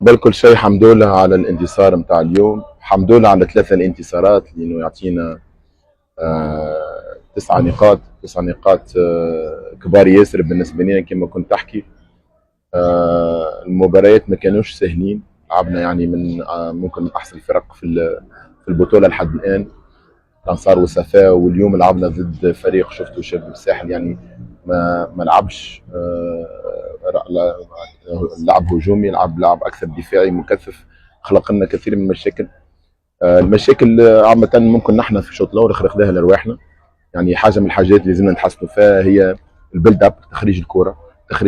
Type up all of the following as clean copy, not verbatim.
قبل كل شيء حمد لله على الانتصار متاع اليوم، حمد لله على ثلاثة الانتصارات لأنه يعطينا 9 نقاط. 9 نقاط كبار ياسر بالنسبة لنا. كما كنت تحكي المباريات ما كانوش سهلين، لعبنا يعني من ممكن من أحسن الفرق في البطولة لحد الآن، الأنصار وصفاء. واليوم لعبنا ضد فريق شفتوا شباب الساحل، يعني ما لعبش لعب هجومي، لعب اكثر دفاعي مكثف، خلق لنا كثير من المشاكل. المشاكل عامة ممكن نحن في الشوط الاول خلقناها لرواحنا، يعني حاجة من الحاجات اللي لازمنا نتحسنوا فيها هي البيلد اب، تخريج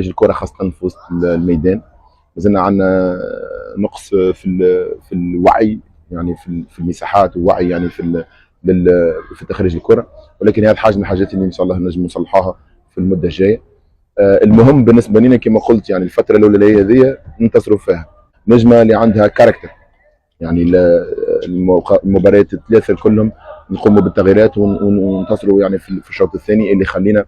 الكرة خاصة في وسط الميدان. لازلنا عندنا نقص في الوعي، يعني في المساحات، ووعي يعني في تخريج الكرة، ولكن هذه حاجة من الحاجات اللي ان شاء الله نجم نصلحوها في المدة الجاية. المهم بالنسبه لنا كما قلت، يعني الفتره الاولى هذه ننتصروا فيها نجمه اللي عندها كاركتر، يعني المباريات الثلاثه كلهم نقوموا بالتغييرات وننتصروا يعني في الشوط الثاني اللي يخلينا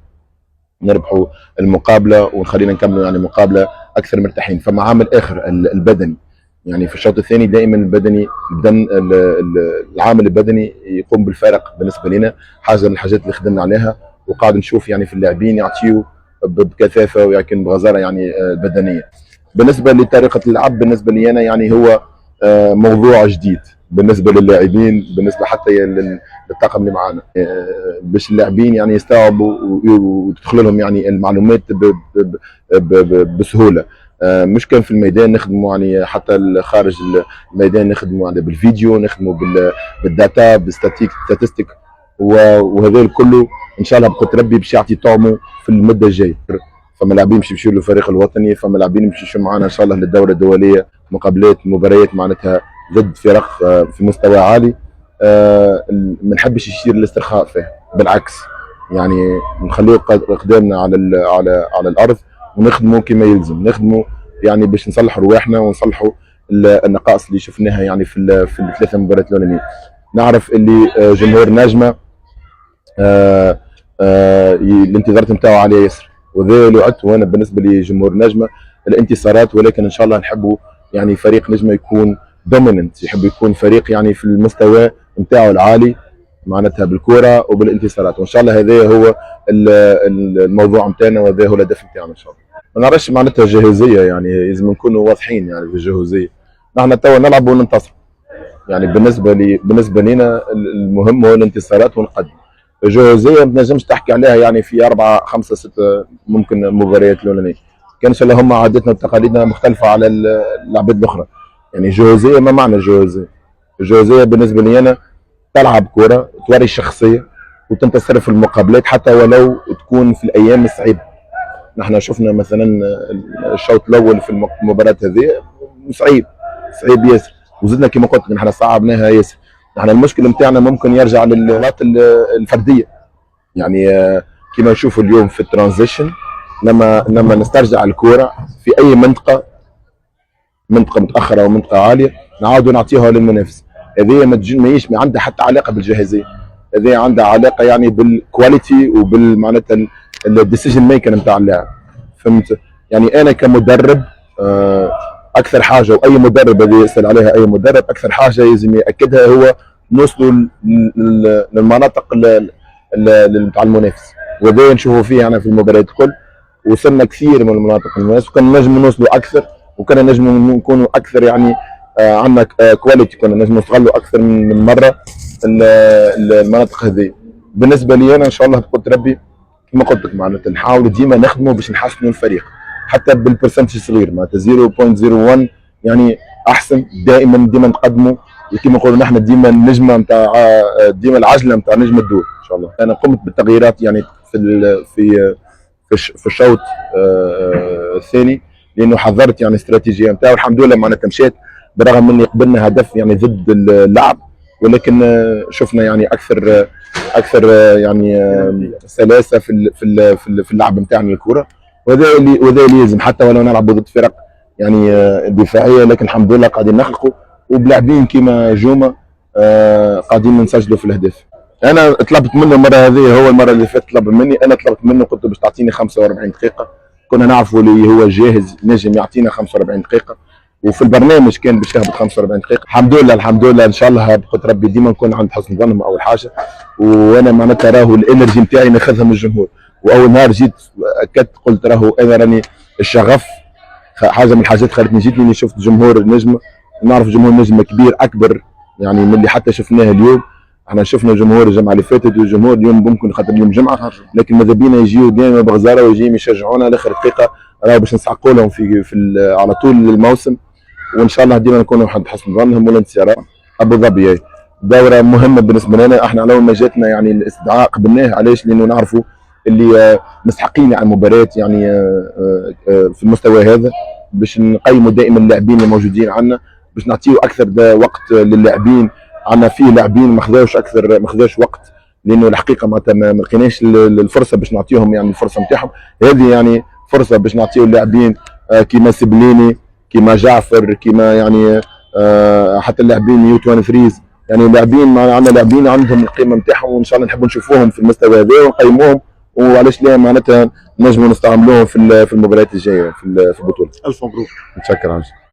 نربحوا المقابله ونخلينا نكملوا يعني مقابله اكثر مرتاحين. فما عامل اخر البدني، يعني في الشوط الثاني دائما العامل البدني يقوم بالفارق بالنسبه لنا، حاجه من الحاجات اللي خدمنا عليها وقاعد نشوف يعني في اللاعبين يعطيوا بكثافه ويمكن بغزاره يعني بدنيه. بالنسبه لطريقه اللعب بالنسبه لي انا يعني هو موضوع جديد بالنسبه للاعبين، بالنسبه حتى للطاقم اللي معانا، باش اللاعبين يعني يستوعبوا وتدخل لهم يعني المعلومات بسهوله. مش كان في الميدان نخدموا يعني، حتى خارج الميدان نخدموا يعني بالفيديو، نخدموا بالداتا بالستاتستيك، وهذا كله ان شاء الله بقدر ربي باش يعطي طعمه في المده الجايه. فما لاعبين باش يمشيوا للفريق الوطني، فما لاعبين باش يمشيوا معنا ان شاء الله للدوره الدوليه، مباريات معناتها ضد فرق في مستوى عالي. ما نحبش يصير الاسترخاء فيه، بالعكس يعني نخليه قدامنا على الارض ونخدموا كما يلزم، نخدموا يعني باش نصلحوا رواحنا ونصلحوا النقائص اللي شفناها يعني في الثلاثه مباريات الاولانيين. نعرف اللي جمهور نجمه الانتظارات نتاعو عاليه ياسر، وذا اللي وعدت. وانا بالنسبه لي جمهور نجمه الانتصارات، ولكن ان شاء الله نحبوا يعني فريق نجمه يكون دوميننت، يحب يكون فريق يعني في المستوى نتاعو العالي معناتها بالكره وبالانتصارات، وان شاء الله هذا هو الموضوع نتاعنا وهذا هو الهدف نتاعنا ان شاء الله. ما نعرفش معناتها جاهزيه، يعني لازم نكونوا واضحين يعني في الجاهزيه. نحن توا نلعب وننتصر، يعني بالنسبه لنا المهم هو الانتصارات ونقدم. الجاهزيه ما تنجمش تحكي عليها يعني في 4 5 6 ممكن مباريات الاولانيه، كان ان شاء الله هم عاداتنا وتقاليدنا مختلفه على العباد الاخرى. يعني الجاهزيه ما معنى الجاهزيه؟ الجاهزيه بالنسبه لي انا تلعب كره، توري الشخصيه وتنتصر في المقابلات حتى ولو تكون في الايام الصعيبه. نحن شفنا مثلا الشوط الاول في المباراه هذه صعيب ياسر، وزدنا كما قلت نحن صعبناها ياسر. نحن المشكله نتاعنا ممكن يرجع للغلطات الفرديه، يعني كما نشوفوا اليوم في الترانزيشن، لما نسترجع الكوره في اي منطقه متاخره او منطقه عاليه نعاودوا نعطيها للمنافس. هذه ما عندها حتى علاقه بالجاهزيه، هذه عندها علاقه يعني بالكواليتي وبالمعناتها الديسيجن ميكر نتاع اللاعب. فهمت؟ يعني انا كمدرب اكثر حاجه، واي مدرب اللي يسال عليها اي مدرب، اكثر حاجه لازم ياكدها هو نوصلوا للمناطق نتاع المنافس، وهذا نشوفوا فيه انا في المباريات الكل. وصلنا كثير من المناطق المنافس، وكان نجم نوصلوا اكثر، وكان نجم نكونوا اكثر يعني عندنا كواليتي، كنا نجم نستغلوا اكثر من مره المناطق هذه. بالنسبه لي انا ان شاء الله بقدر ربي كما قلت لك معناتها نحاولوا ديما نخدموا باش نحسنوا الفريق حتى بالبرسنتج صغير، معناتها 0.01 يعني احسن. ديما نقدموا، وكما نقولوا نحن ديما النجمه نتاع ديما العجله نتاع نجم الدور ان شاء الله. انا قمت بالتغييرات يعني في الشوط الثاني، لانه حضرت يعني استراتيجيه نتاعو الحمد لله معناتها مشيت، برغم اني قبلنا هدف يعني ضد اللعب، ولكن شفنا يعني اكثر يعني سلاسه في اللعب نتاعنا الكره، وهذا اللي يلزم حتى ولو نلعب ضد فرق يعني دفاعيه، لكن الحمد لله قاعدين نخلقوا وبلاعبين كيما جوما قاعدين نسجلوا في الاهداف. انا طلبت منه المره هذه، هو المره اللي فاتت طلب مني، انا طلبت منه قلت له باش تعطيني 45 دقيقه، كنا نعرفوا اللي هو جاهز نجم يعطينا 45 دقيقه، وفي البرنامج كان باش يهبط 45 دقيقه. الحمد لله الحمد لله، ان شاء الله بقدر ربي ديما نكون عند حسن ظنهم اول حاجه. وانا معناتها راهو الانرجي نتاعي ناخذها من الجمهور. واول نهار جيت اكدت قلت راهو انا راني الشغف حاجه من الحاجات خلتني جيت لاني شفت جمهور النجم، نعرف جمهور النجم كبير اكبر يعني من اللي حتى شفناه اليوم. احنا شفنا جمهور الجمعه اللي فاتت والجمهور اليوم ممكن خاطر اليوم جمعه، لكن ماذا بينا يجيو ديما بغزاره ويجيو يشجعونا لاخر دقيقه، راهو باش نسعقوا لهم على طول الموسم. وان شاء الله ديما نكونوا عند حسن ظنهم. والانتصارات ابو ظبي دوره مهمه بالنسبه لنا. احنا على اول ما جاتنا يعني الاستدعاء قبلناه، علاش؟ لانه نعرفوا اللي مستحقين على المباريات يعني في المستوى هذا، باش نقيموا دائما اللاعبين الموجودين عندنا، باش نعطيو اكثر وقت للاعبين. عندنا فيه لاعبين ما خذاوش وقت، لانه الحقيقه معناتها ما لقيناش الفرصه باش نعطيهم يعني الفرصه نتاعهم. هذه يعني فرصه باش نعطيو اللاعبين كيما سبليني، كيما جعفر، كيما يعني حتى اللاعبين يو 23 يعني لاعبين. عندنا لاعبين عندهم القيمه نتاعهم، وان شاء الله نحبوا نشوفوهم في المستوى هذا ونقيموهم، وعلاش لا معناتها نجموا نستعملوهم في المباريات الجايه في البطوله. الف مبروك. متشكر.